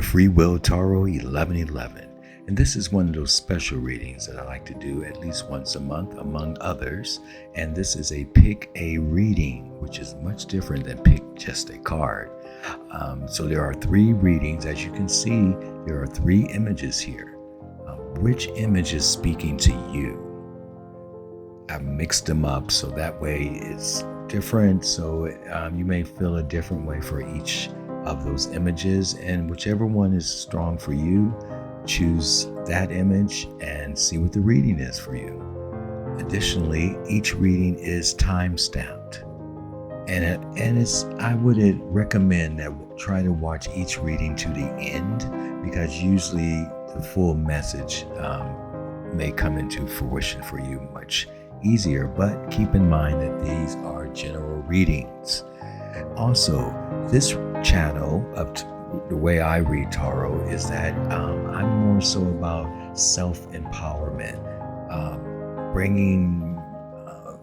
Free Will Tarot 1111, and this is one of those special readings that I like to do at least once a month, among others. And this is a pick a reading, which is much different than pick just a card. So there are three readings. As you can see, there are three images here. Which image is speaking to you? I've mixed them up so that way it's different. So you may feel a different way for each of those images, and whichever one is strong for you, choose that image and see what the reading is for you. Additionally, each reading is time stamped, and I would recommend that try to watch each reading to the end, because usually the full message may come into fruition for you much easier. But keep in mind that these are general readings. Also, this channel of the way I read tarot is that I'm more so about self-empowerment, bringing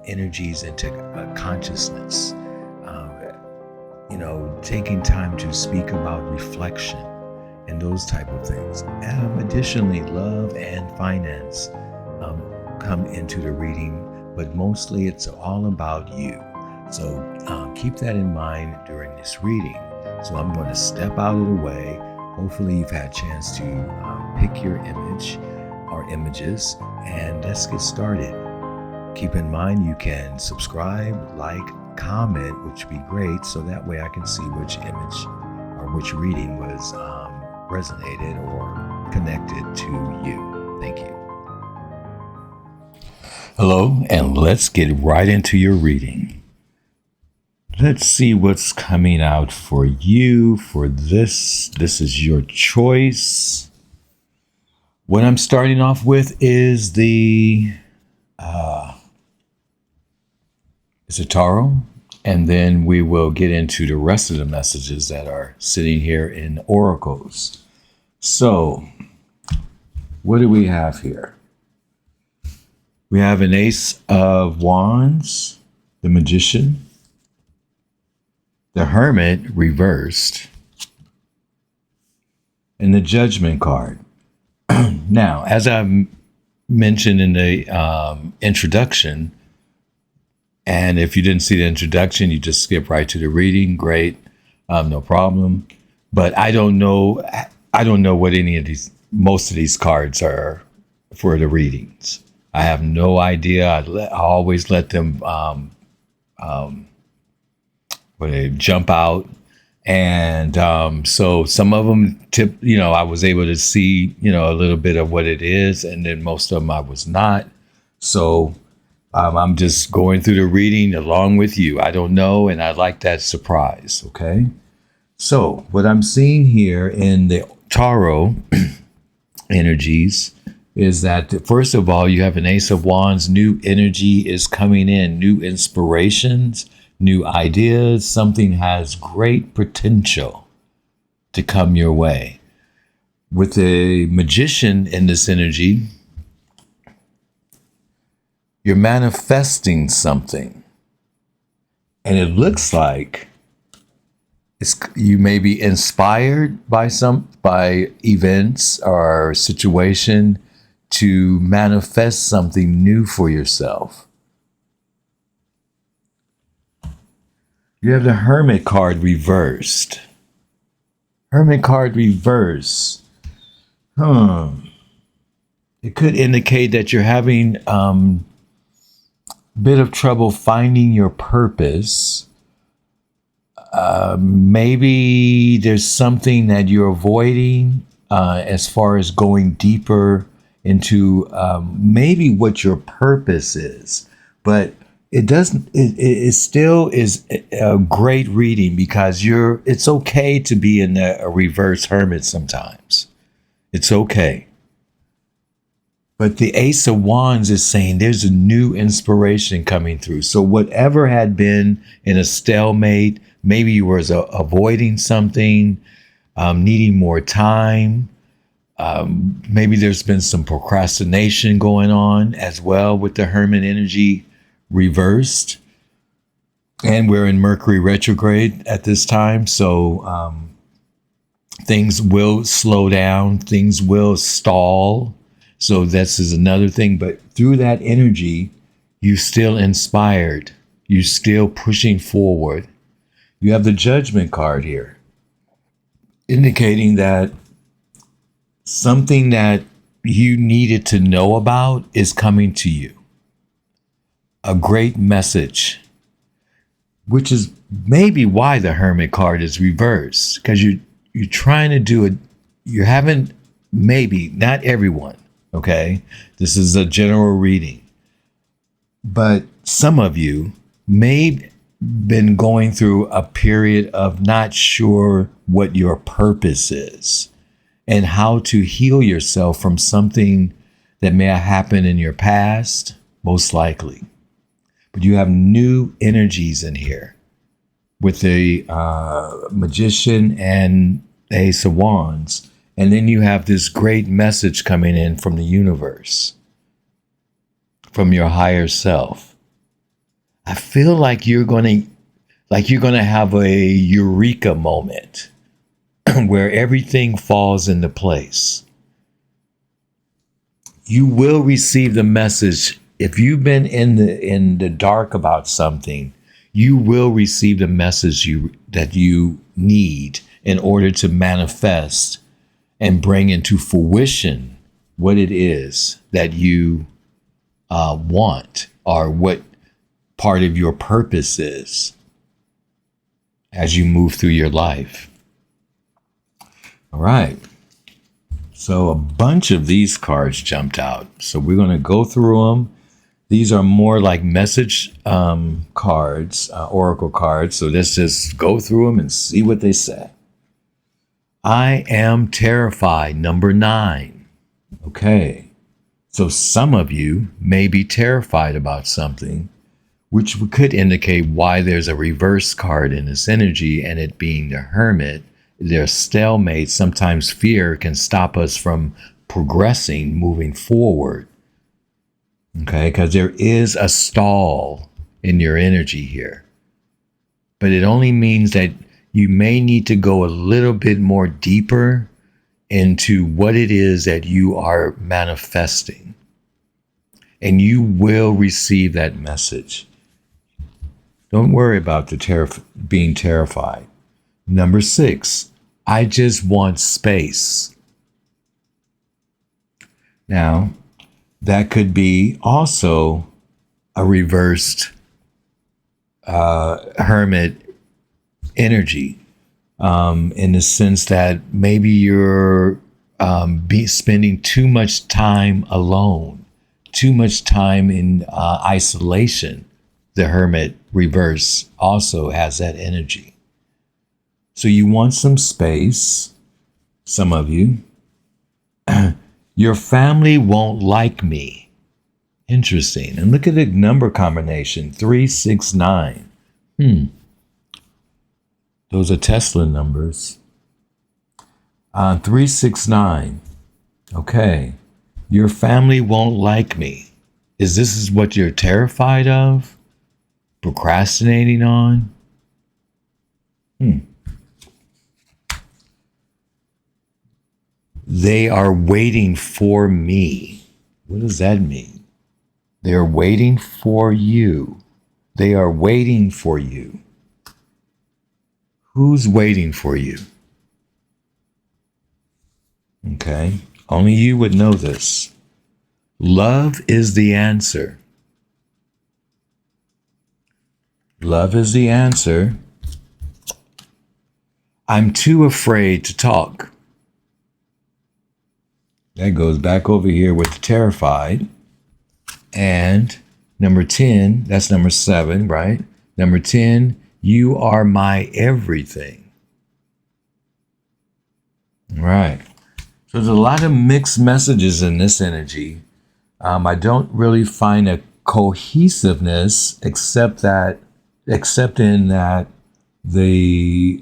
energies into consciousness, taking time to speak about reflection and those type of things. Additionally, love and finance come into the reading, but mostly it's all about you. So keep that in mind during this reading. So I'm going to step out of the way. Hopefully you've had a chance to pick your image or images, and let's get started. Keep in mind you can subscribe, like, comment, which would be great, so that way I can see which image or which reading was resonated or connected to you. Thank you. Hello, and let's get right into your reading. Let's see what's coming out for you for this. This is your choice. What I'm starting off with is the tarot, and then we will get into the rest of the messages that are sitting here in oracles. So, what do we have here? We have an Ace of Wands, the Magician, the Hermit reversed, and the Judgment card. Now, as I mentioned in the introduction, and if you didn't see the introduction, you just skip right to the reading, great, no problem. But I don't know what most of these cards are for the readings. I have no idea. I always let them when they jump out, and so some of them I was able to see a little bit of what it is, and then most of them I was not. So I'm just going through the reading along with you. I don't know, and I like that surprise. Okay, so what I'm seeing here in the tarot energies is that, first of all, you have an Ace of Wands. New energy is coming in, new inspirations, new ideas. Something has great potential to come your way. With the Magician in this energy, you're manifesting something, and it looks like you may be inspired by events or situation to manifest something new for yourself. You have the Hermit card reversed. Hermit card reverse. It could indicate that you're having a bit of trouble finding your purpose. Maybe there's something that you're avoiding as far as going deeper into maybe what your purpose is. But it still is a great reading, because it's okay to be in a reverse hermit sometimes. It's okay. But the Ace of Wands is saying there's a new inspiration coming through. So whatever had been in a stalemate, maybe you were avoiding something, needing more time. Maybe there's been some procrastination going on as well with the Hermit energy reversed. And we're in Mercury retrograde at this time. So Things will slow down, things will stall. So this is another thing. But through that energy, you still inspired. You're still pushing forward. You have the Judgment card here, indicating that something that you needed to know about is coming to you. A great message, which is maybe why the Hermit card is reversed, because you're trying to do it. You haven't, maybe not everyone. Okay, this is a general reading, but some of you may been going through a period of not sure what your purpose is and how to heal yourself from something that may have happened in your past, most likely. But you have new energies in here with the Magician and Ace of Wands. And then you have this great message coming in from the universe, from your higher self. I feel like you're going to have a eureka moment where everything falls into place. You will receive the message. If you've been in the dark about something, you will receive the message that you need in order to manifest and bring into fruition what it is that you want, or what part of your purpose is as you move through your life. All right. So a bunch of these cards jumped out. So we're going to go through them. These are more like message cards, oracle cards. So let's just go through them and see what they say. I am terrified, number 9. Okay. So some of you may be terrified about something, which could indicate why there's a reverse card in this energy, and it being the Hermit. There's stalemate. Sometimes fear can stop us from progressing, moving forward. Okay, because there is a stall in your energy here. But it only means that you may need to go a little bit more deeper into what it is that you are manifesting. And you will receive that message. Don't worry about the being terrified. Number 6, I just want space. Now, that could be also a reversed Hermit energy, in the sense that maybe you're spending too much time alone, too much time in isolation. The Hermit reverse also has that energy. So you want some space, some of you. Your family won't like me. Interesting. And look at the number combination, 369. Those are Tesla numbers. 369. Okay. Your family won't like me. Is this what you're terrified of? Procrastinating on? They are waiting for me. What does that mean? They are waiting for you. They are waiting for you. Who's waiting for you? Okay. Only you would know this. Love is the answer. Love is the answer. I'm too afraid to talk. That goes back over here with the terrified. And number 10, that's number 7, right? Number 10, you are my everything. Right. So there's a lot of mixed messages in this energy. I don't really find a cohesiveness except in that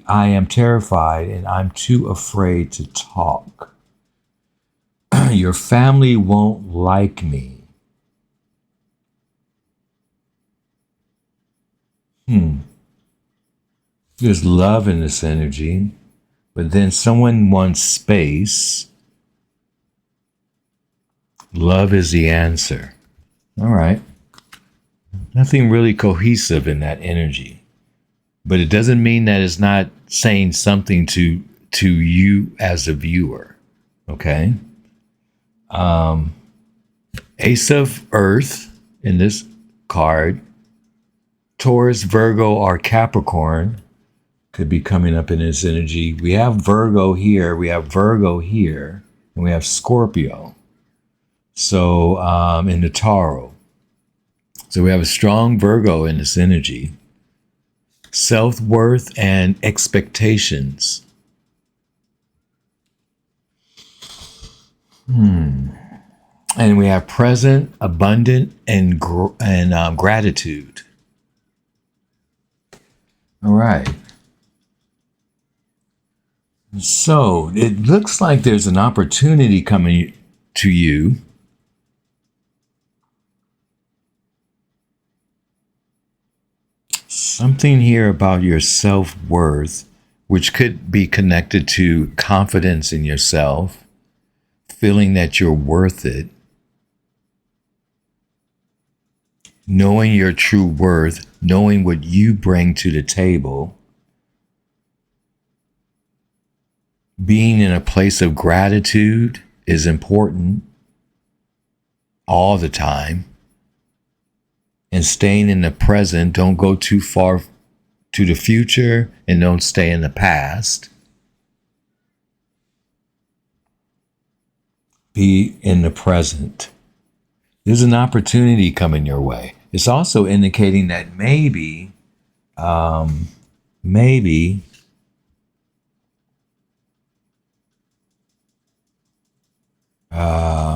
I am terrified and I'm too afraid to talk. Your family won't like me. There's love in this energy. But then someone wants space. Love is the answer. All right. Nothing really cohesive in that energy. But it doesn't mean that it's not saying something to you as a viewer. Okay. Ace of Earth in this card. Taurus, Virgo, or Capricorn could be coming up in this energy. We have Virgo here, we have Virgo here, and we have Scorpio. So in the Tarot. So we have a strong Virgo in this energy. Self-worth and expectations. And we have present, abundant, and gratitude. All right. So it looks like there's an opportunity coming to you. Something here about your self-worth, which could be connected to confidence in yourself, feeling that you're worth it, knowing your true worth, knowing what you bring to the table, being in a place of gratitude is important all the time. And staying in the present, don't go too far to the future and don't stay in the past. Be in the present. There's an opportunity coming your way. It's also indicating that maybe, let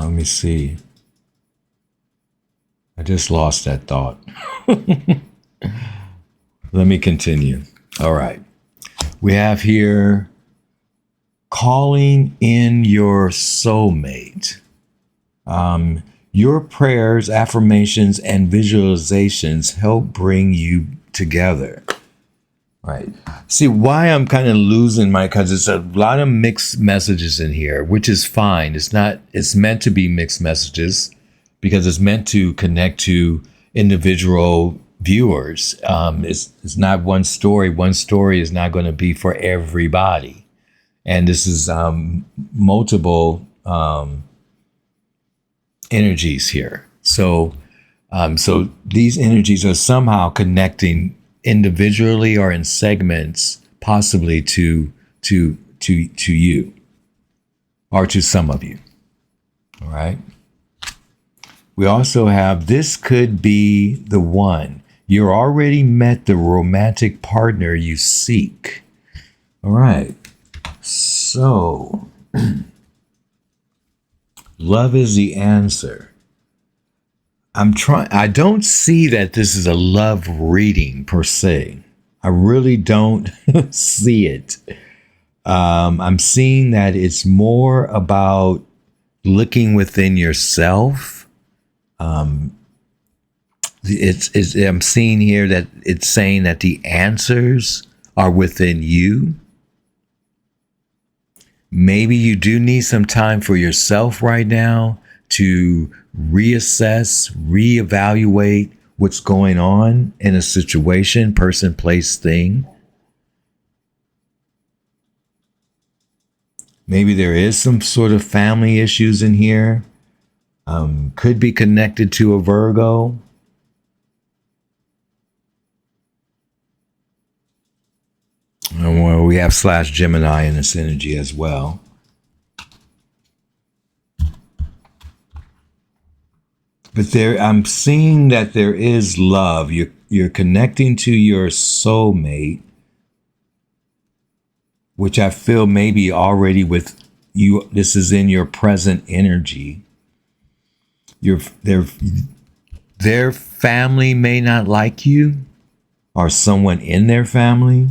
me see. I just lost that thought. Let me continue. All right. We have here calling in your soulmate. Your prayers, affirmations, and visualizations help bring you together. Right. See why I'm kind of losing because it's a lot of mixed messages in here, which is fine. It's meant to be mixed messages because it's meant to connect to individual viewers. It's not one story. One story is not going to be for everybody. And this is multiple energies here. So these energies are somehow connecting individually or in segments, possibly to you or to some of you. All right. We also have this could be the one. You already met the romantic partner you seek. All right. So love is the answer. I don't see that this is a love reading per se. I really don't see it. I'm seeing that it's more about looking within yourself. I'm seeing here that it's saying that the answers are within you. Maybe you do need some time for yourself right now to reassess, reevaluate what's going on in a situation, person, place, thing. Maybe there is some sort of family issues in here. Could be connected to a Virgo. Well, we have / Gemini in this energy as well. But I'm seeing that there is love. You're connecting to your soulmate, which I feel maybe already with you. This is in your present energy. Their family may not like you, or someone in their family.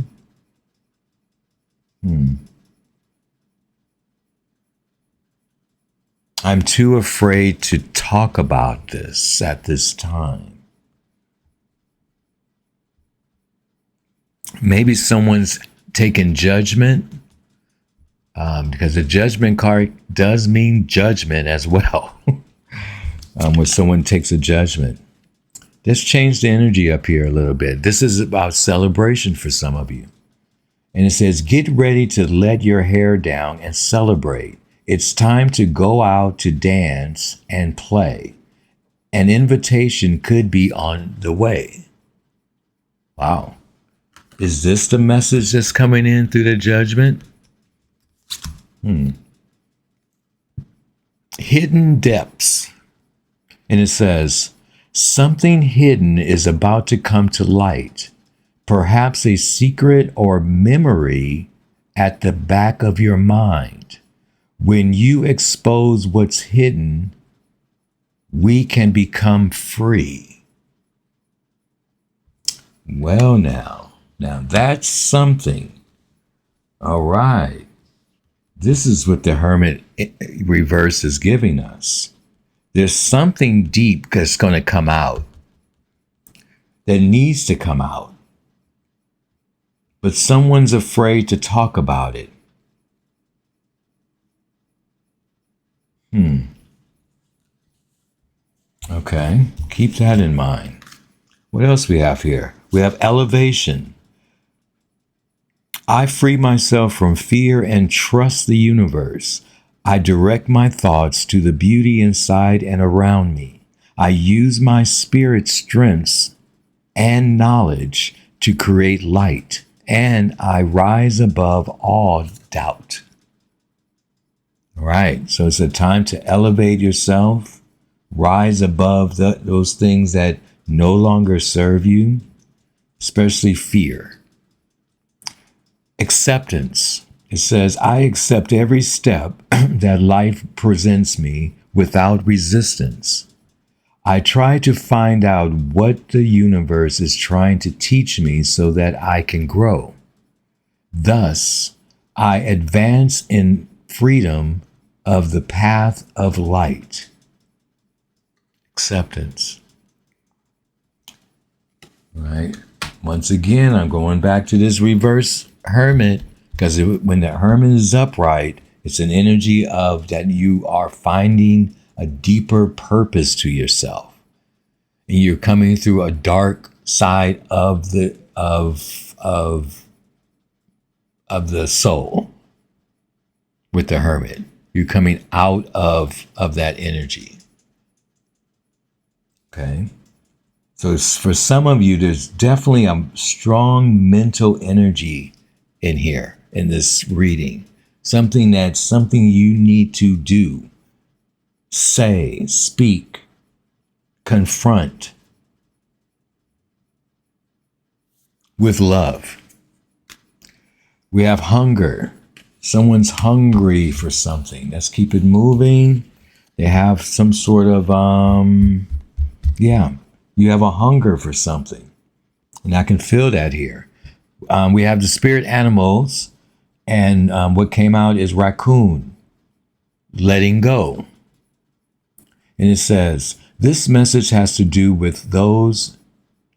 I'm too afraid to talk about this at this time. Maybe someone's taken judgment because the Judgment card does mean judgment as well. When someone takes a judgment. Let's change the energy up here a little bit. This is about celebration for some of you. And it says, get ready to let your hair down and celebrate. It's time to go out to dance and play. An invitation could be on the way. Wow. Is this the message that's coming in through the judgment? Hidden depths. And it says, something hidden is about to come to light. Perhaps a secret or memory at the back of your mind. When you expose what's hidden, we can become free. Well, now that's something. All right. This is what the Hermit reverse is giving us. There's something deep that's going to come out, that needs to come out. But someone's afraid to talk about it. Okay, keep that in mind. What else we have here? We have elevation. I free myself from fear and trust the universe. I direct my thoughts to the beauty inside and around me. I use my spirit strengths and knowledge to create light, and I rise above all doubt. All right, so it's a time to elevate yourself, rise above those things that no longer serve you, especially fear. Acceptance. It says, I accept every step that life presents me without resistance. I try to find out what the universe is trying to teach me so that I can grow. Thus, I advance in freedom of the path of light. Acceptance. Right? Once again, I'm going back to this reverse Hermit, because when the Hermit is upright, it's an energy of that you are finding a deeper purpose to yourself. And you're coming through a dark side of the soul with the Hermit. You're coming out of that energy. Okay. So for some of you, there's definitely a strong mental energy in here, in this reading. Something you need to do, say, speak, confront with love. We have hunger. Someone's hungry for something. Let's keep it moving. They have some sort of, you have a hunger for something. And I can feel that here. We have the spirit animals, and what came out is raccoon, letting go. And it says, this message has to do with those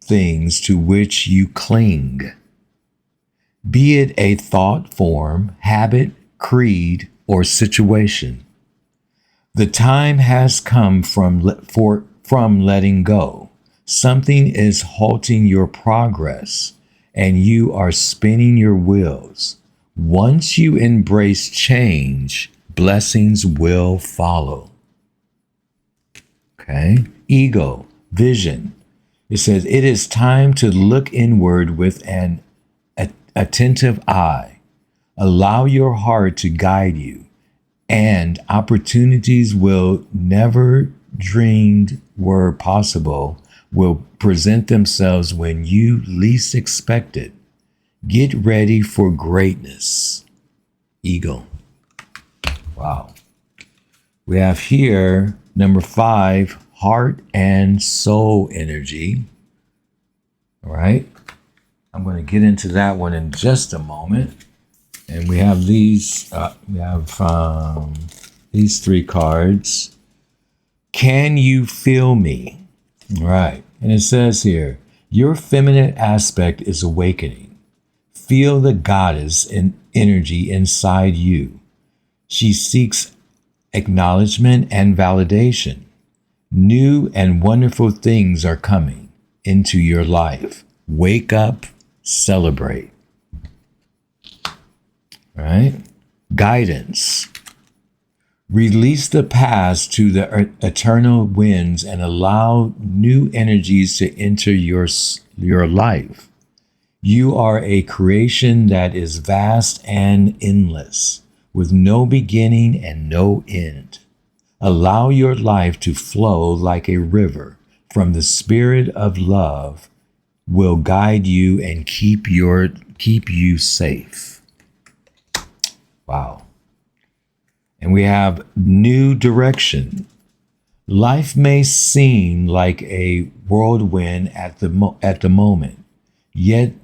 things to which you cling. Be it a thought form, habit, creed, or situation. The time has come from letting go. Something is halting your progress, and you are spinning your wheels. Once you embrace change, blessings will follow. Okay? Ego, vision. It says, it is time to look inward with an attentive eye. Allow your heart to guide you, and opportunities will never dreamed were possible will present themselves when you least expect it. Get ready for greatness. Ego. Wow. We have here number 5, heart and soul energy. All right. I'm going to get into that one in just a moment. And we have these 3 cards. Can you feel me? Right. And it says here, your feminine aspect is awakening. Feel the goddess and energy inside you. She seeks acknowledgement and validation. New and wonderful things are coming into your life. Wake up, celebrate. Right? Guidance. Release the past to the eternal winds and allow new energies to enter your life. You are a creation that is vast and endless, with no beginning and no end. Allow your life to flow like a river from the spirit of love will guide you and keep you safe. Wow. And we have new direction. Life may seem like a whirlwind at the moment, yet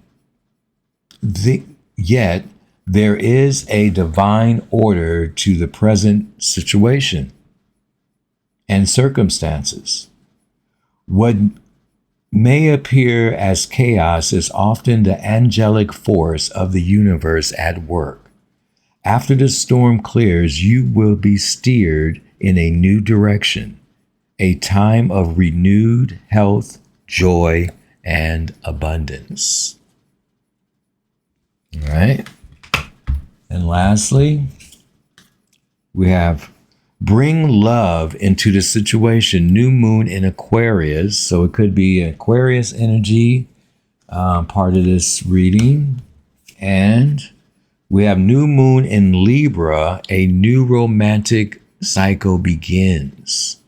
there is a divine order to the present situation and circumstances. What may appear as chaos is often the angelic force of the universe at work. After the storm clears, you will be steered in a new direction, a time of renewed health, joy, and abundance. All right. And lastly, we have bring love into the situation. New moon in Aquarius. So it could be Aquarius energy, part of this reading. And we have new moon in Libra. A new romantic cycle begins.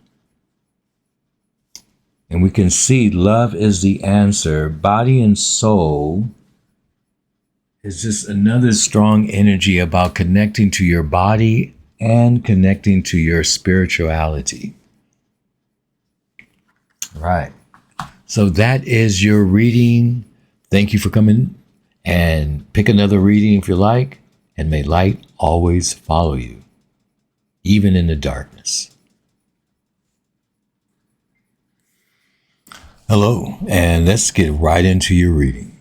And we can see love is the answer. Body and soul is just another strong energy about connecting to your body and connecting to your spirituality. Right. So that is your reading. Thank you for coming, and pick another reading if you like, and may light always follow you, even in the darkness. Hello, and let's get right into your reading.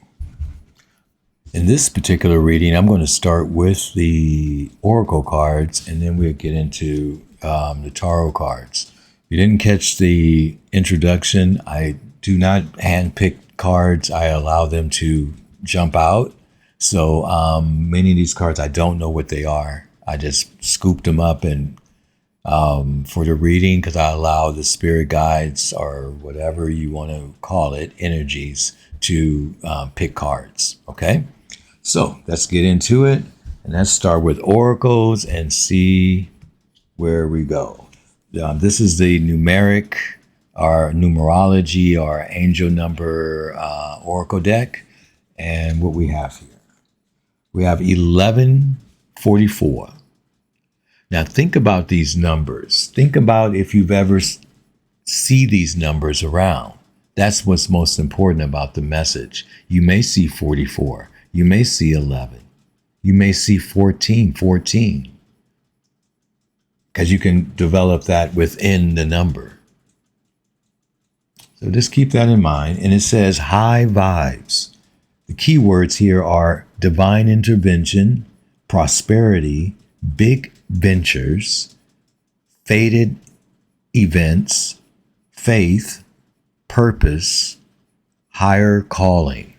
In this particular reading, I'm going to start with the Oracle cards, and then we'll get into the Tarot cards. If you didn't catch the introduction, I do not handpick cards. I allow them to jump out. So many of these cards, I don't know what they are. I just scooped them up and for the reading, because I allow the spirit guides, or whatever you want to call it, energies, to pick cards. Okay? So let's get into it, and let's start with oracles and see where we go. This is the numeric, our numerology, our angel number oracle deck, and what we have here. We have 1144. Now think about these numbers. Think about if you've ever see these numbers around. That's what's most important about the message. You may see 44. You may see 11. You may see 14, because you can develop that within the number. So just keep that in mind. And it says high vibes. The key words here are divine intervention, prosperity, big ventures, fated events, faith, purpose, higher calling.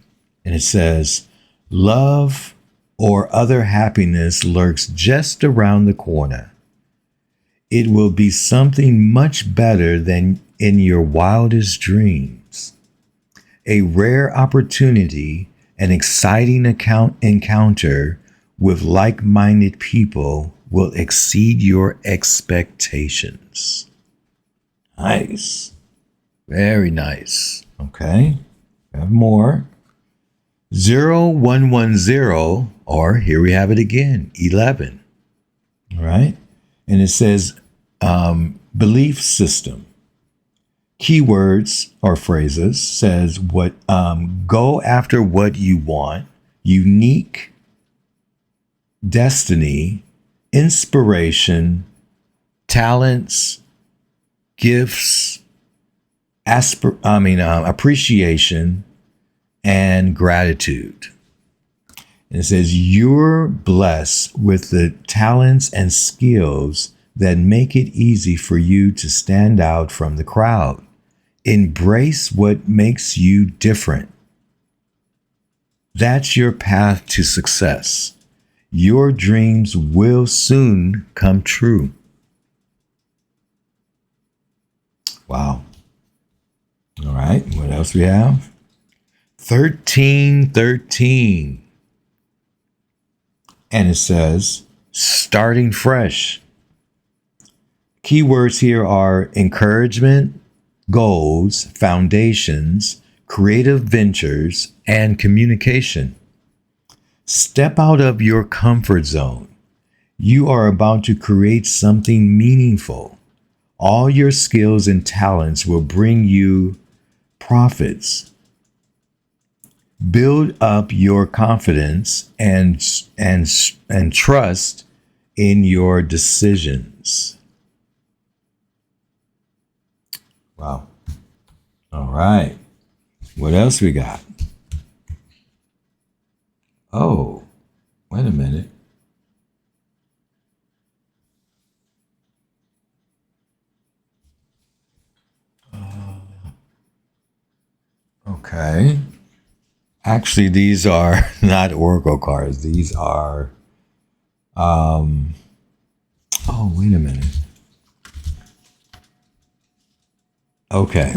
And it says, love or other happiness lurks just around the corner. It will be something much better than in your wildest dreams. A rare opportunity, an exciting encounter with like-minded people will exceed your expectations. Nice. Very nice. Okay. We have more. 0110, or here we have it again, 11. All right. And it says belief system. Keywords or phrases says what go after what you want, unique, destiny, inspiration, talents, gifts, appreciation, and gratitude. And it says, you're blessed with the talents and skills that make it easy for you to stand out from the crowd. Embrace what makes you different. That's your path to success. Your dreams will soon come true. Wow. All right. What else we have? 1313. And it says, starting fresh. Keywords here are encouragement, goals, foundations, creative ventures, and communication. Step out of your comfort zone. You are about to create something meaningful. All your skills and talents will bring you profits. Build up your confidence and trust in your decisions. Wow. All right. What else we got? Oh, wait a minute. Okay. Actually, these are not Oracle cards. These are, oh, wait a minute. Okay.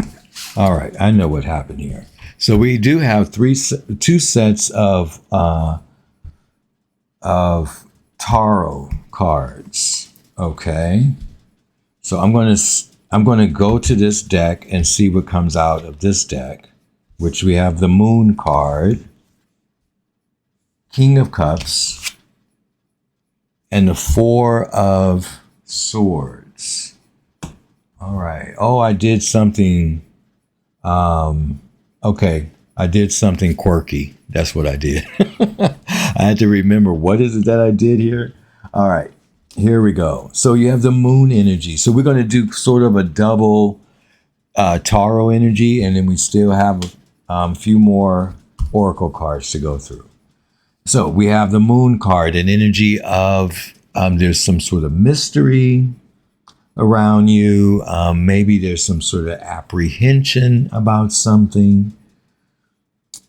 All right. I know what happened here. So we do have two sets of tarot cards. Okay. So I'm going to go to this deck and see what comes out of this deck, which we have the Moon card, King of Cups, and the Four of Swords. All right. Oh, I did something. Okay. I did something quirky. That's what I did. I had to remember what is it that I did here. All right. Here we go. So you have the Moon energy. So we're going to do sort of a double tarot energy, and then we still have a few more Oracle cards to go through. So we have the Moon card, an energy of there's some sort of mystery around you. Maybe there's some sort of apprehension about something.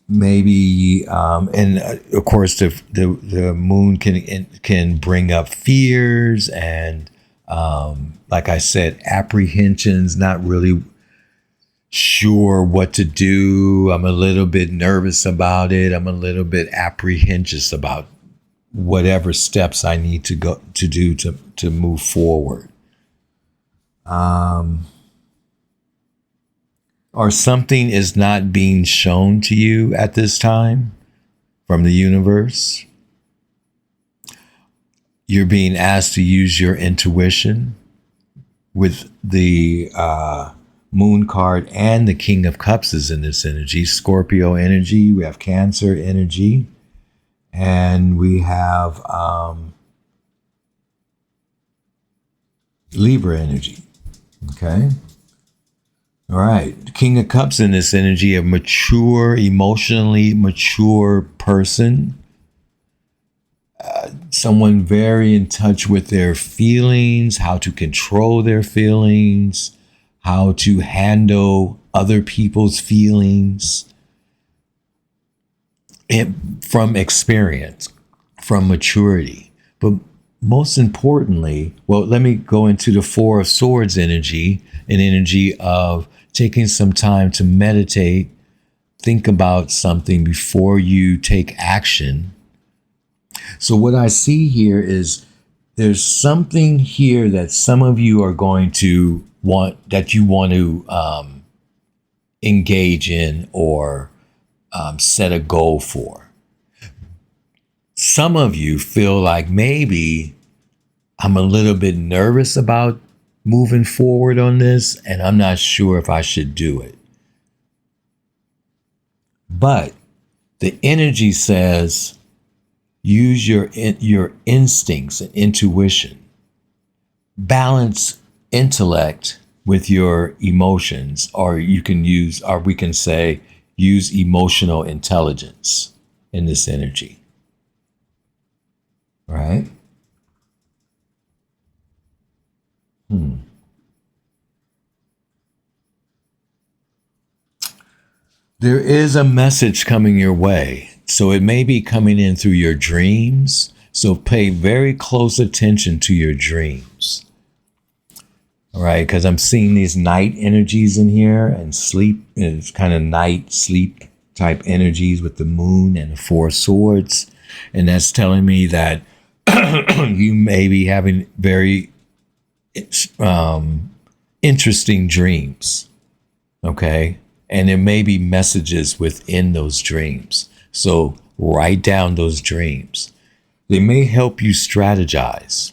Maybe, and of course, the Moon can bring up fears and, like I said, apprehensions. Not really sure what to do. I'm a little bit nervous about it. I'm a little bit apprehensive about whatever steps I need to go to do to move forward. Or something is not being shown to you at this time from the universe. You're being asked to use your intuition with the Moon card, and the King of Cups is in this energy. Scorpio energy. We have Cancer energy. And we have Libra energy. Okay. All right. King of Cups in this energy, a mature, emotionally mature person. Someone very in touch with their feelings, how to control their feelings, how to handle other people's feelings. From experience, from maturity. But most importantly, well, let me go into the Four of Swords energy, an energy of taking some time to meditate, think about something before you take action. So what I see here is there's something here that some of you are going to want, that you want to engage in or set a goal for. Some of you feel like maybe I'm a little bit nervous about moving forward on this, and I'm not sure if I should do it. But the energy says use your instincts and intuition. Balance intellect with your emotions, or you can use, or we can say, use emotional intelligence in this energy. Right? There is a message coming your way. So it may be coming in through your dreams. So pay very close attention to your dreams. All right. Because I'm seeing these night energies in here and sleep. And it's kind of night sleep type energies with the moon and the four swords. And that's telling me that you may be having very interesting dreams. Okay. And there may be messages within those dreams. So write down those dreams. They may help you strategize.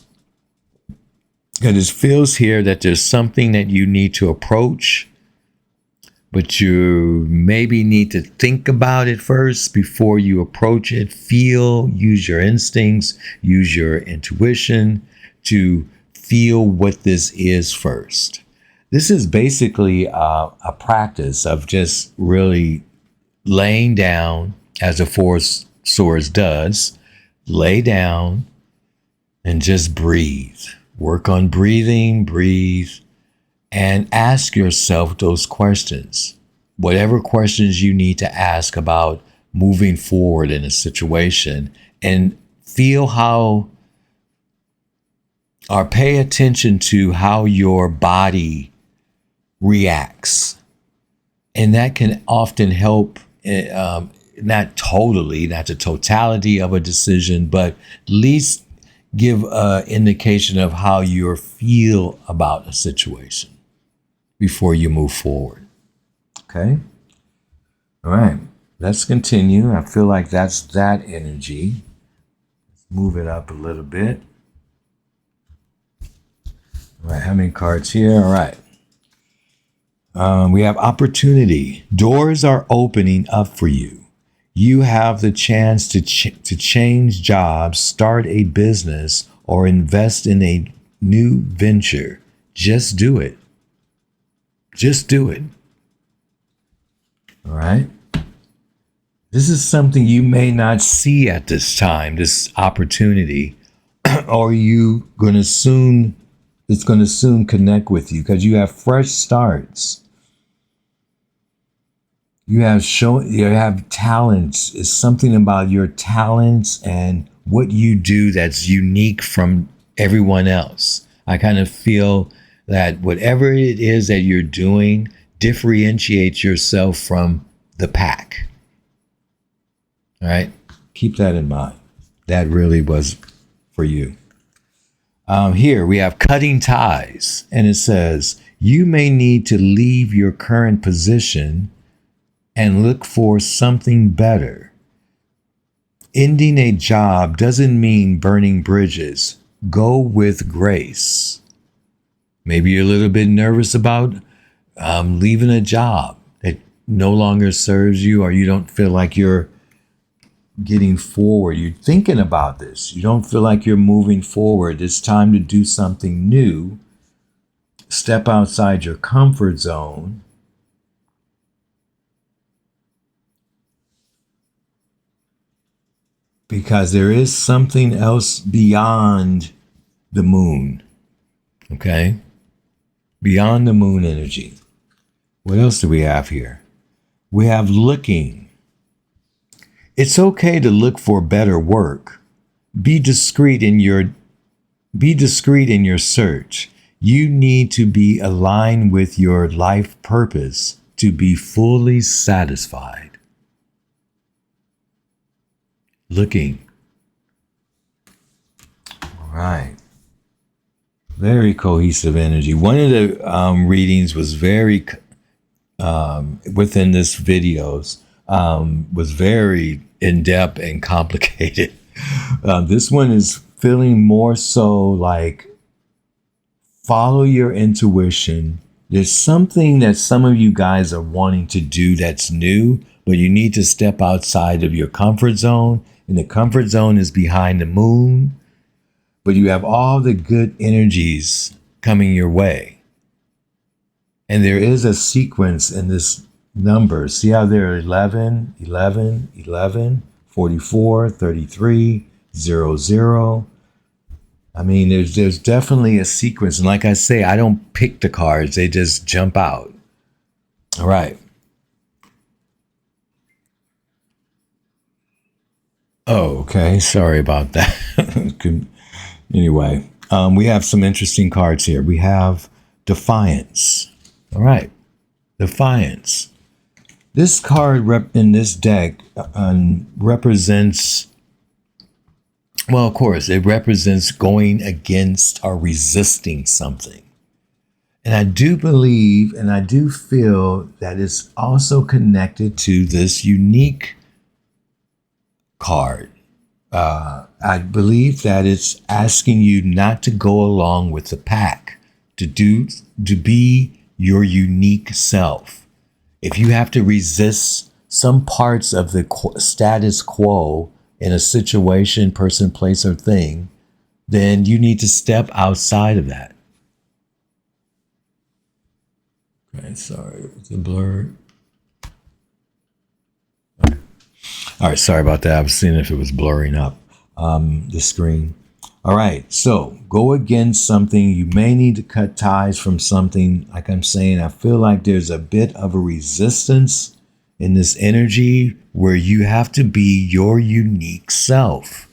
And it feels here that there's something that you need to approach, but you maybe need to think about it first before you approach it. Feel, use your instincts, use your intuition to feel what this is first. This is basically a practice of just really laying down, as the Four Swords does, lay down and just breathe. Work on breathing, breathe, and ask yourself those questions. Whatever questions you need to ask about moving forward in a situation, and feel how, or pay attention to how your body reacts. And that can often help, not totally, not the totality of a decision, but at least give an indication of how you feel about a situation before you move forward. Okay? All right. Let's continue. I feel like that's that energy. Let's move it up a little bit. All right. How many cards here? All right. We have opportunity. Doors are opening up for you. You have the chance to change jobs, start a business, or invest in a new venture. Just do it. Just do it. All right. This is something you may not see at this time, this opportunity, or it's going to soon connect with you because you have fresh starts. You have talents. It's something about your talents and what you do that's unique from everyone else. I kind of feel that whatever it is that you're doing differentiates yourself from the pack. All right? Keep that in mind. That really was for you. Here we have cutting ties, and it says, you may need to leave your current position and look for something better. Ending a job doesn't mean burning bridges. Go with grace. Maybe you're a little bit nervous about leaving a job that no longer serves you, or you don't feel like you're getting forward. You're thinking about this. You don't feel like you're moving forward. It's time to do something new. Step outside your comfort zone. Because there is something else beyond the moon. Okay? Beyond the moon energy. What else do we have here? We have looking. It's okay to look for better work. Be discreet in your search. You need to be aligned with your life purpose to be fully satisfied. Looking. All right. Very cohesive energy. One of the readings was very, within this videos, was very in-depth and complicated. This one is feeling more so like follow your intuition. There's something that some of you guys are wanting to do that's new, but you need to step outside of your comfort zone. And the comfort zone is behind the moon, but you have all the good energies coming your way. And there is a sequence in this number. See how there are 11, 11, 11, 44, 33, 00. I mean, there's definitely a sequence. And like I say, I don't pick the cards, they just jump out. All right. Oh, okay. Sorry about that. Anyway, we have some interesting cards here. We have Defiance. All right. Defiance. This card in this deck represents, well, of course, it represents going against or resisting something. And I do believe and I do feel that it's also connected to this unique card. I believe that it's asking you not to go along with the pack, to be your unique self. If you have to resist some parts of the status quo in a situation, person, place, or thing, then you need to step outside of that. Okay, sorry, it's a blur. All right, sorry about that. I was seeing if it was blurring up the screen. All right, so go against something. You may need to cut ties from something. Like I'm saying, I feel like there's a bit of a resistance in this energy where you have to be your unique self.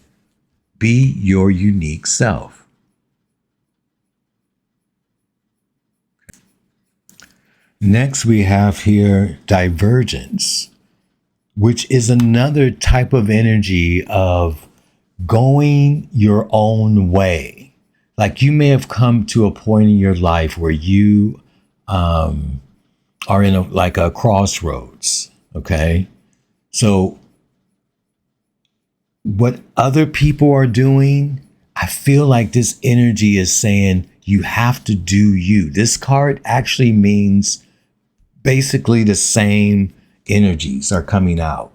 Be your unique self. Next, we have here divergence, which is another type of energy of going your own way. Like you may have come to a point in your life where you are in a crossroads. Okay. So what other people are doing, I feel like this energy is saying you have to do you. This card actually means basically the same energies are coming out.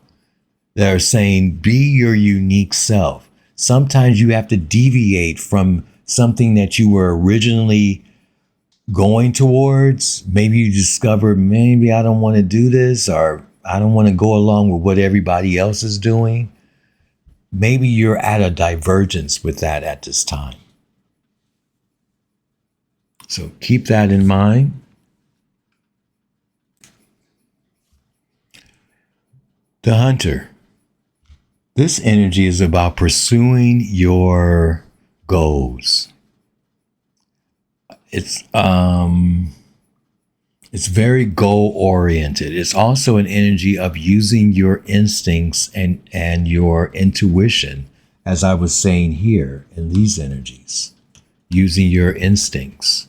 They're saying be your unique self. Sometimes you have to deviate from something that you were originally going towards. Maybe you discover, maybe I don't want to do this, or I don't want to go along with what everybody else is doing. Maybe you're at a divergence with that at this time. So keep that in mind. The Hunter. This energy is about pursuing your goals. It's very goal oriented. It's also an energy of using your instincts and your intuition, as I was saying here in these energies, using your instincts.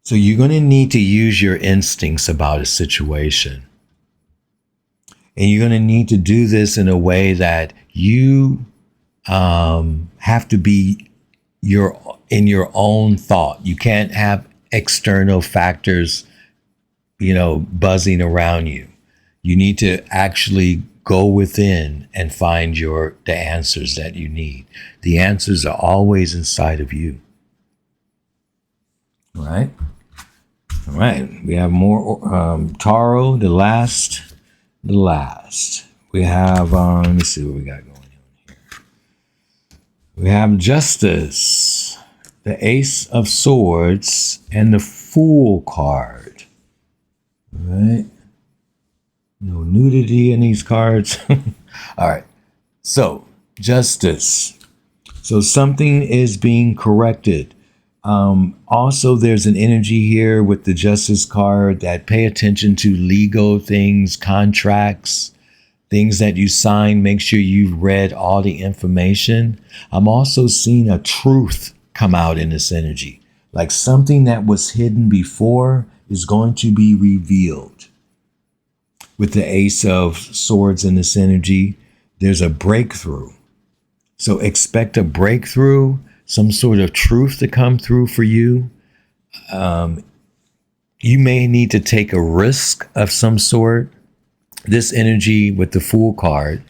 So you're going to need to use your instincts about a situation. And you're going to need to do this in a way that you have to be in your own thought. You can't have external factors, buzzing around you. You need to actually go within and find the answers that you need. The answers are always inside of you. All right. All right. We have more Taro, the last. We have, let me see what we got going on here. We have Justice, the Ace of Swords, and the Fool card. All right. No nudity in these cards. All right. So, Justice. So something is being corrected. Also, there's an energy here with the Justice card that pay attention to legal things, contracts, things that you sign. Make sure you've read all the information. I'm also seeing a truth come out in this energy. Like something that was hidden before is going to be revealed. With the Ace of Swords in this energy, there's a breakthrough. So expect a breakthrough, some sort of truth to come through for you. You may need to take a risk of some sort. This energy with the Fool card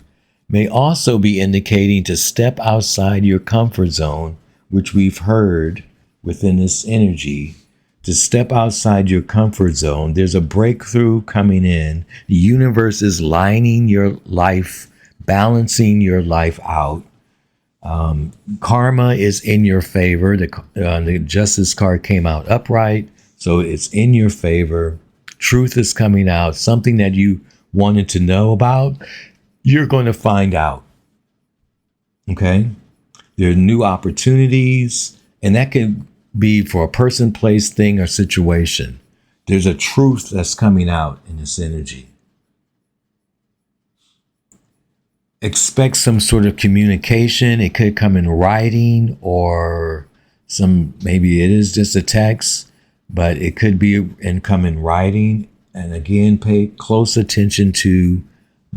may also be indicating to step outside your comfort zone, which we've heard within this energy. To step outside your comfort zone, there's a breakthrough coming in. The universe is lining your life balancing your life out. Karma is in your favor. The Justice card came out upright, so it's in your favor. Truth is coming out. Something that you wanted to know about, you're going to find out. Okay? There are new opportunities, and that can be for a person, place, thing, or situation. There's a truth that's coming out in this energy. Expect some sort of communication. It could come in writing, or maybe it is just a text, but it could be and come in writing. And again, pay close attention to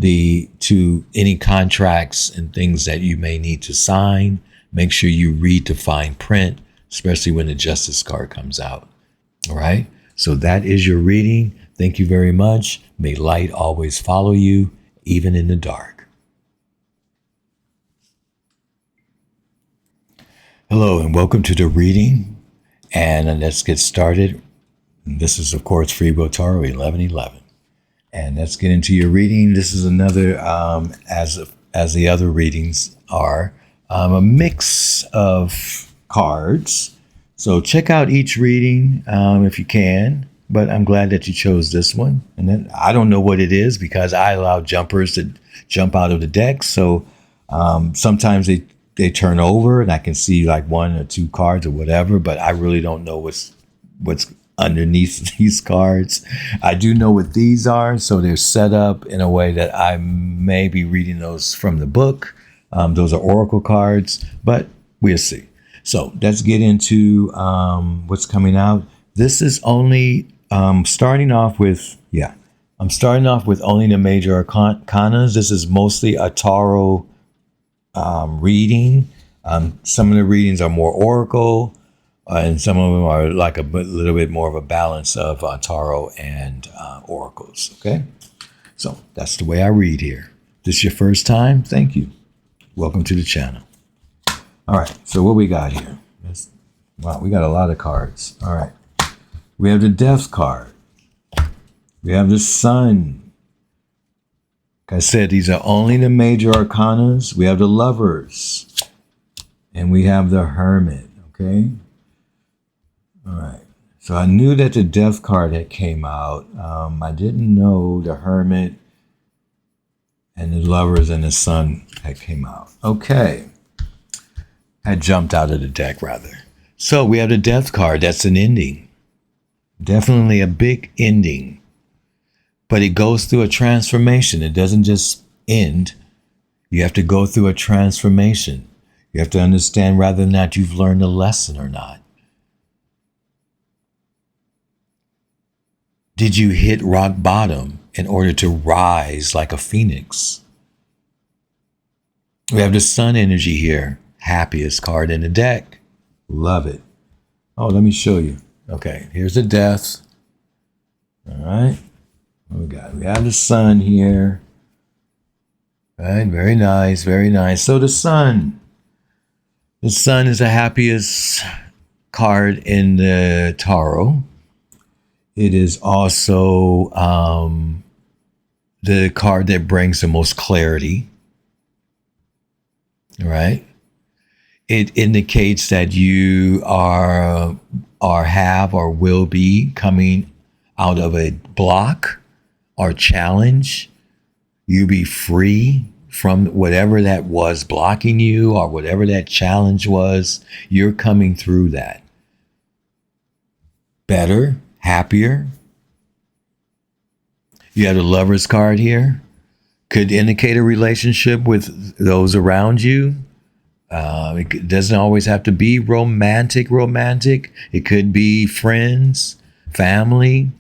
any contracts and things that you may need to sign. Make sure you read the fine print, especially when the Justice card comes out. All right. So that is your reading. Thank you very much. May light always follow you, even in the dark. Hello and welcome to the reading, and let's get started. This is, of course, Free Will Tarot 1111, and let's get into your reading. This is another, as the other readings are, a mix of cards. So check out each reading if you can. But I'm glad that you chose this one. And then I don't know what it is because I allow jumpers to jump out of the deck. So sometimes they turn over and I can see like one or two cards or whatever, but I really don't know what's underneath these cards. I do know what these are, so they're set up in a way that I may be reading those from the book. Those are oracle cards, but we'll see. So let's get into what's coming out. This is only starting off with only the major arcanas. This is mostly a tarot reading. Some of the readings are more oracle, and some of them are like a little bit more of a balance of tarot and oracles. Okay, so that's the way I read here. This your first time? Thank you. Welcome to the channel. All right, so what we got here? Wow, we got a lot of cards. All right, we have the Death card. We have the Sun. Like I said, these are only the major arcanas. We have the Lovers. And we have the Hermit, okay? All right. So I knew that the Death card had came out. I didn't know the Hermit and the Lovers and the Sun had came out. Okay. Had jumped out of the deck, rather. So we have the Death card. That's an ending. Definitely a big ending. But it goes through a transformation. It doesn't just end. You have to go through a transformation. You have to understand whether or not you've learned a lesson or not. Did you hit rock bottom in order to rise like a phoenix? We have the Sun energy here. Happiest card in the deck. Love it. Oh, let me show you. Okay, here's the Death. All right. What we got? We have the Sun here. All right, very nice, very nice. So the Sun is the happiest card in the tarot. It is also the card that brings the most clarity. All right. It indicates that you are have or will be coming out of a block or challenge. You be free from whatever that was blocking you or whatever that challenge was. You're coming through that. Better, happier. You have the Lover's card here. Could indicate a relationship with those around you. It doesn't always have to be romantic. It could be friends, family.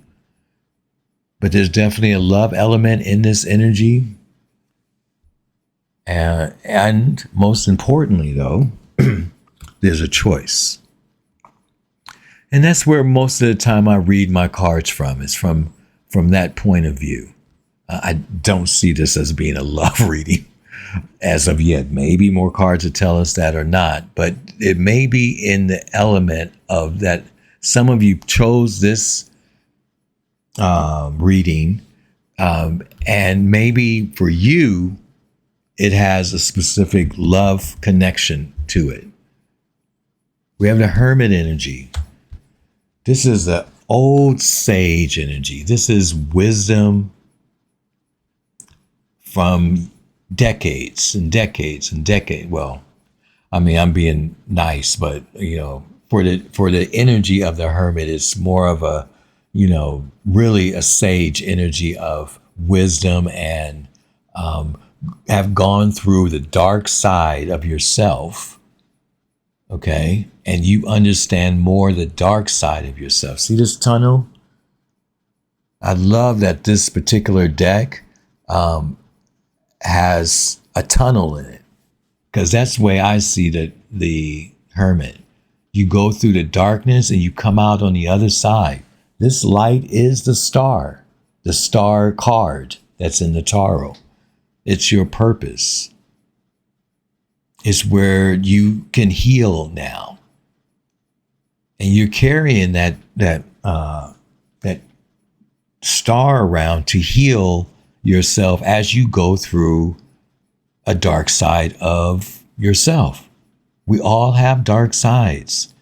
But there's definitely a love element in this energy. And most importantly, though, there's a choice. And that's where most of the time I read my cards from, is from that point of view. I don't see this as being a love reading as of yet. Maybe more cards will tell us that or not, but it may be in the element of that some of you chose this reading, and maybe for you, it has a specific love connection to it. We have the hermit energy. This is the old sage energy. This is wisdom from decades and decades and decades. Well, I mean, I'm being nice, but for the energy of the hermit, it's more of a, really a sage energy of wisdom and have gone through the dark side of yourself. Okay, and you understand more the dark side of yourself. See this tunnel? I love that this particular deck has a tunnel in it, because that's the way I see the hermit. You go through the darkness and you come out on the other side. This light is the star card that's in the tarot. It's your purpose. It's where you can heal now, and you're carrying that star around to heal yourself as you go through a dark side of yourself. We all have dark sides.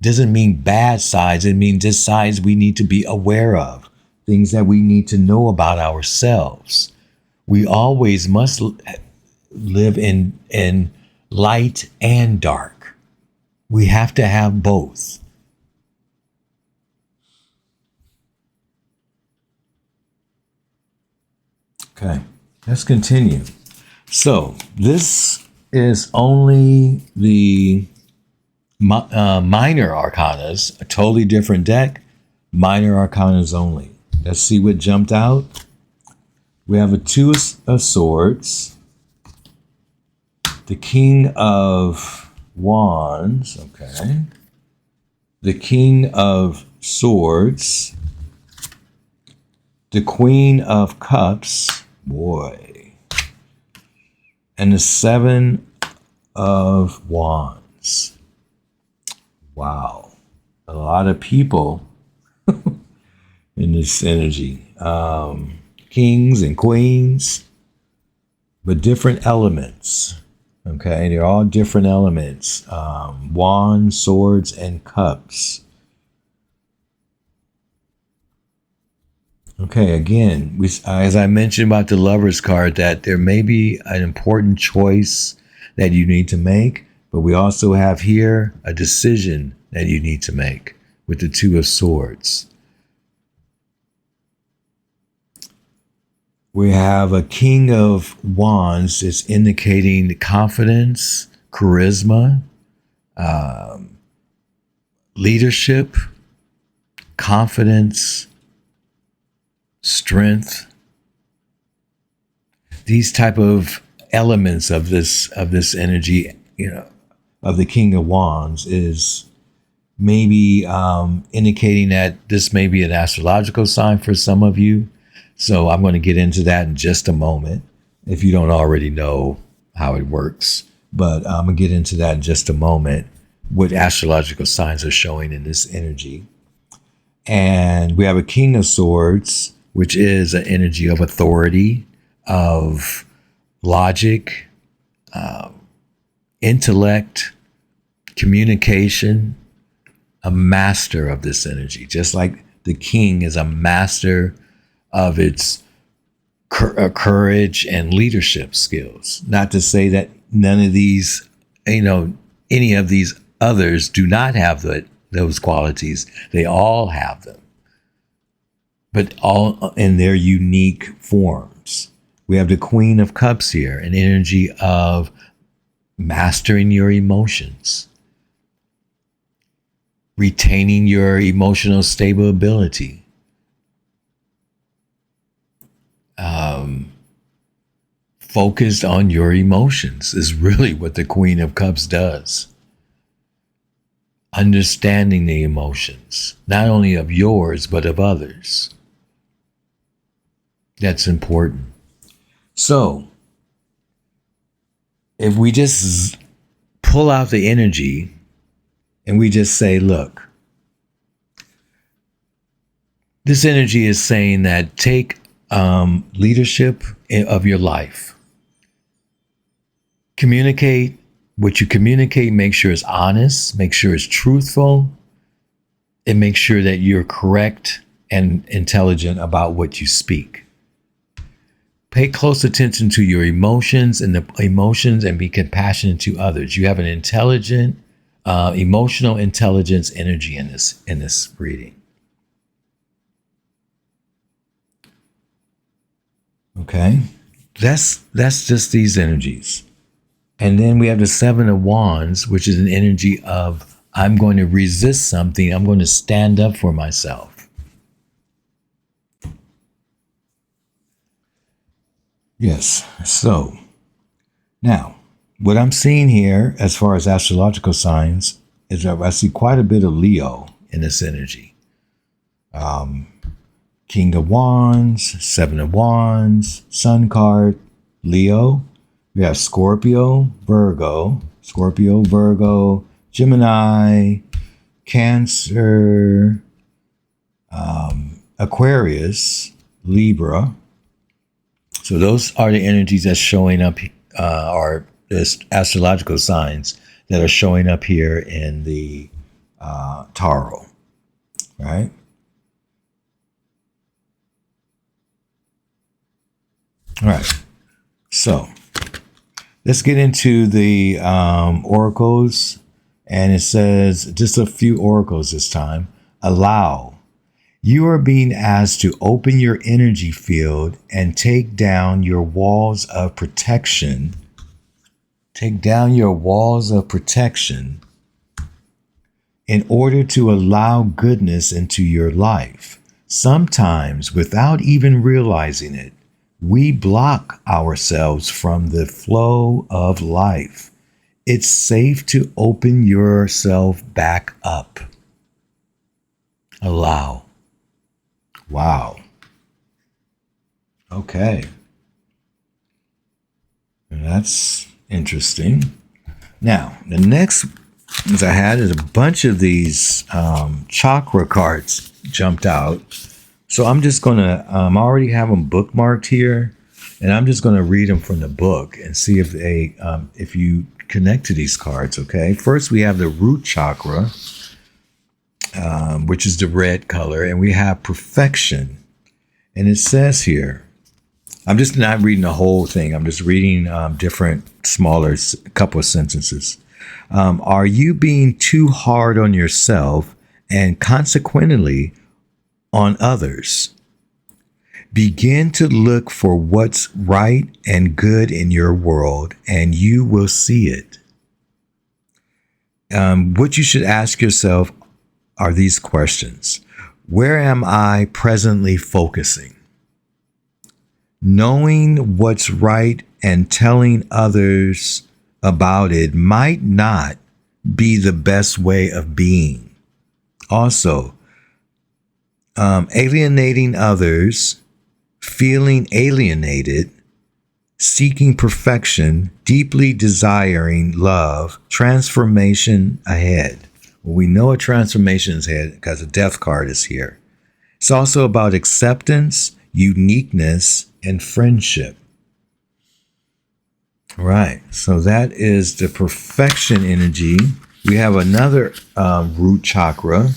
Doesn't mean bad sides. It means just sides we need to be aware of, things that we need to know about ourselves. We always must live in light and dark. We have to have both. Okay, let's continue. So this is only the minor arcanas, a totally different deck. Minor arcanas only. Let's see what jumped out. We have a Two of Swords, the King of Wands, okay, the King of Swords, the Queen of Cups, boy, and the Seven of Wands. Wow, a lot of people in this energy. Kings and queens, but different elements. Okay, they're all different elements. Wands, swords, and cups. Okay, again, as I mentioned about the Lover's card, that there may be an important choice that you need to make, but we also have here a decision that you need to make with the Two of Swords. We have a King of Wands. It's indicating confidence, charisma, leadership, confidence, strength. These type of elements of this energy, of the King of Wands is maybe indicating that this may be an astrological sign for some of you. So I'm going to get into that in just a moment, if you don't already know how it works. But I'm going to get into that in just a moment, what astrological signs are showing in this energy. And we have a King of Swords, which is an energy of authority, of logic, intellect, communication, a master of this energy. Just like the king is a master of its courage and leadership skills. Not to say that none of these, any of these others do not have those qualities. They all have them, but all in their unique forms. We have the Queen of Cups here, an energy of mastering your emotions, retaining your emotional stability, focused on your emotions is really what the Queen of Cups does. Understanding the emotions, not only of yours, but of others. That's important. So, if we just pull out the energy and we just say, look, this energy is saying that take leadership of your life. Communicate. What you communicate, make sure it's honest, make sure it's truthful, and make sure that you're correct and intelligent about what you speak. Pay close attention to your emotions and be compassionate to others. You have an intelligent, emotional intelligence energy in this reading. Okay, that's just these energies. And then we have the Seven of Wands, which is an energy of I'm going to resist something. I'm going to stand up for myself. Yes. So now what I'm seeing here as far as astrological signs is that I see quite a bit of Leo in this energy. King of Wands, Seven of Wands, Sun card, Leo. We have Scorpio, Virgo, Gemini, Cancer, Aquarius, Libra. So those are the energies that's showing up, are the astrological signs that are showing up here in the tarot, right? All right. So let's get into the oracles. And it says just a few oracles this time. Allow. You are being asked to open your energy field and take down your walls of protection. Take down your walls of protection in order to allow goodness into your life. Sometimes, without even realizing it, we block ourselves from the flow of life. It's safe to open yourself back up. Allow. Wow. Okay. That's interesting. Now, the next ones I had is a bunch of these chakra cards jumped out. So I'm just going to, I already have them bookmarked here, and I'm just going to read them from the book and see if they, if you connect to these cards, okay? First, we have the root chakra, which is the red color, and we have perfection. And it says here, I'm just not reading the whole thing. I'm just reading different, smaller, couple of sentences. Are you being too hard on yourself and consequently on others? Begin to look for what's right and good in your world, and you will see it. What you should ask yourself are these questions. Where am I presently focusing? Knowing what's right and telling others about it might not be the best way of being. Also, alienating others, feeling alienated, seeking perfection, deeply desiring love, transformation ahead. Well, we know a transformation is ahead because the death card is here. It's also about acceptance, uniqueness, and friendship. Right. So that is the perfection energy. We have another root chakra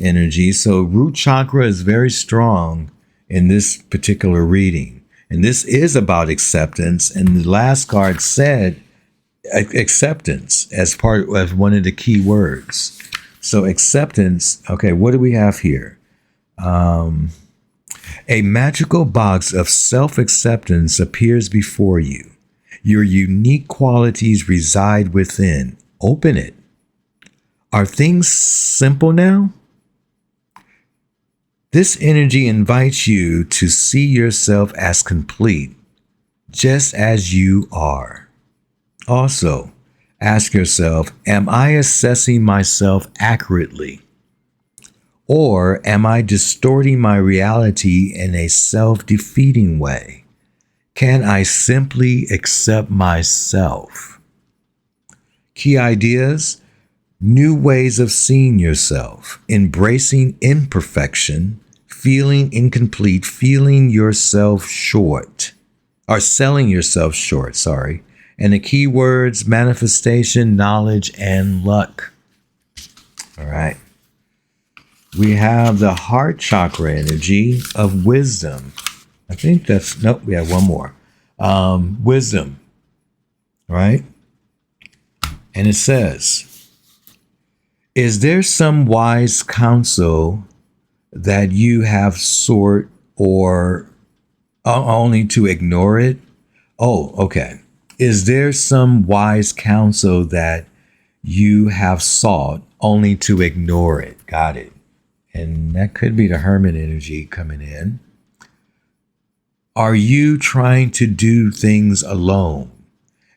energy. So root chakra is very strong in this particular reading. And this is about acceptance. And the last card said acceptance as one of the key words. So acceptance. Okay, what do we have here? A magical box of self-acceptance appears before you. Your unique qualities reside within. Open it. Are things simple now? This energy invites you to see yourself as complete, just as you are. Also, ask yourself, am I assessing myself accurately? Or am I distorting my reality in a self-defeating way? Can I simply accept myself? Key ideas, new ways of seeing yourself, embracing imperfection, feeling incomplete, feeling yourself short, or selling yourself short, And the key words: manifestation, knowledge, and luck. All right. We have the heart chakra energy of wisdom. I think that's, nope, we have one more. Wisdom, right? And it says, is there some wise counsel that you have sought or only to ignore it? Oh, okay. Is there some wise counsel that you have sought only to ignore it? Got it. And that could be the Hermit energy coming in. Are you trying to do things alone?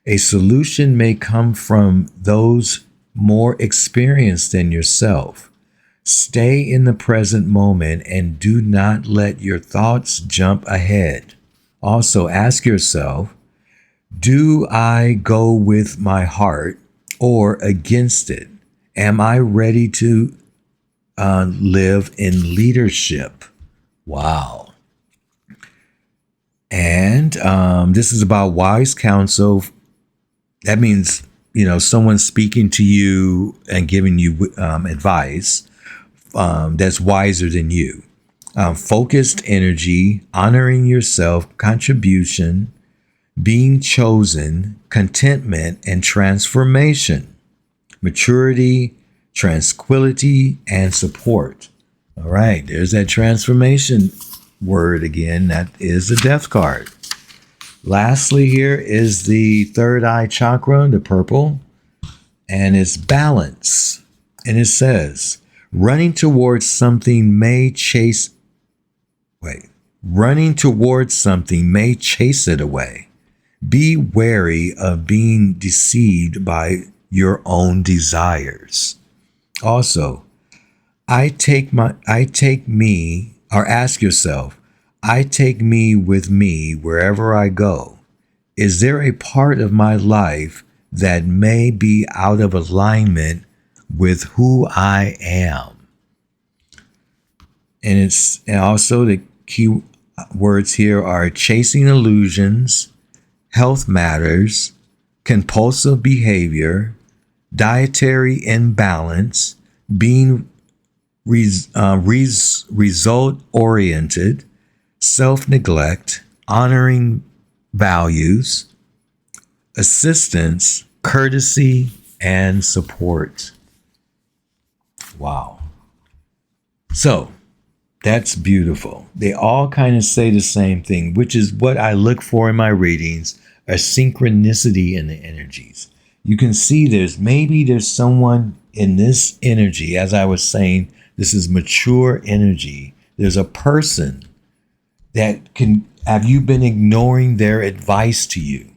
A solution may come from those more experienced than yourself. Stay in the present moment and do not let your thoughts jump ahead. Also, ask yourself, do I go with my heart or against it? Am I ready to live in leadership? Wow. And this is about wise counsel. That means, someone speaking to you and giving you advice that's wiser than you. Focused energy, honoring yourself, contribution, being chosen, contentment, and transformation. Maturity, tranquility, and support. All right, there's that transformation word again. That is the death card. Lastly, here is the third eye chakra, the purple, and it's balance. And it says, running towards something may chase it away. Be wary of being deceived by your own desires. Also, ask yourself, I take me with me wherever I go. Is there a part of my life that may be out of alignment with who I am? And also the key words here are chasing illusions, health matters, compulsive behavior, dietary imbalance, being result-oriented, self-neglect, honoring values, assistance, courtesy, and support. Wow. So that's beautiful. They all kind of say the same thing, which is what I look for in my readings, a synchronicity in the energies. You can see there's someone in this energy, as I was saying, this is mature energy. There's a person that have you been ignoring their advice to you?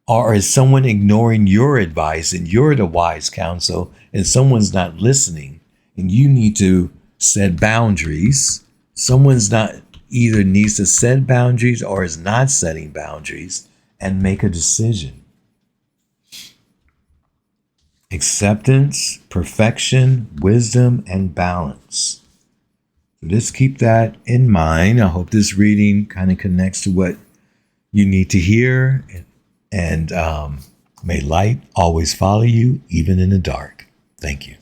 Or is someone ignoring your advice and you're the wise counsel and someone's not listening and you need to set boundaries? Someone's not either needs to set boundaries or is not setting boundaries and make a decision. Acceptance, perfection, wisdom, and balance. So just keep that in mind. I hope this reading kind of connects to what you need to hear. And may light always follow you, even in the dark. Thank you.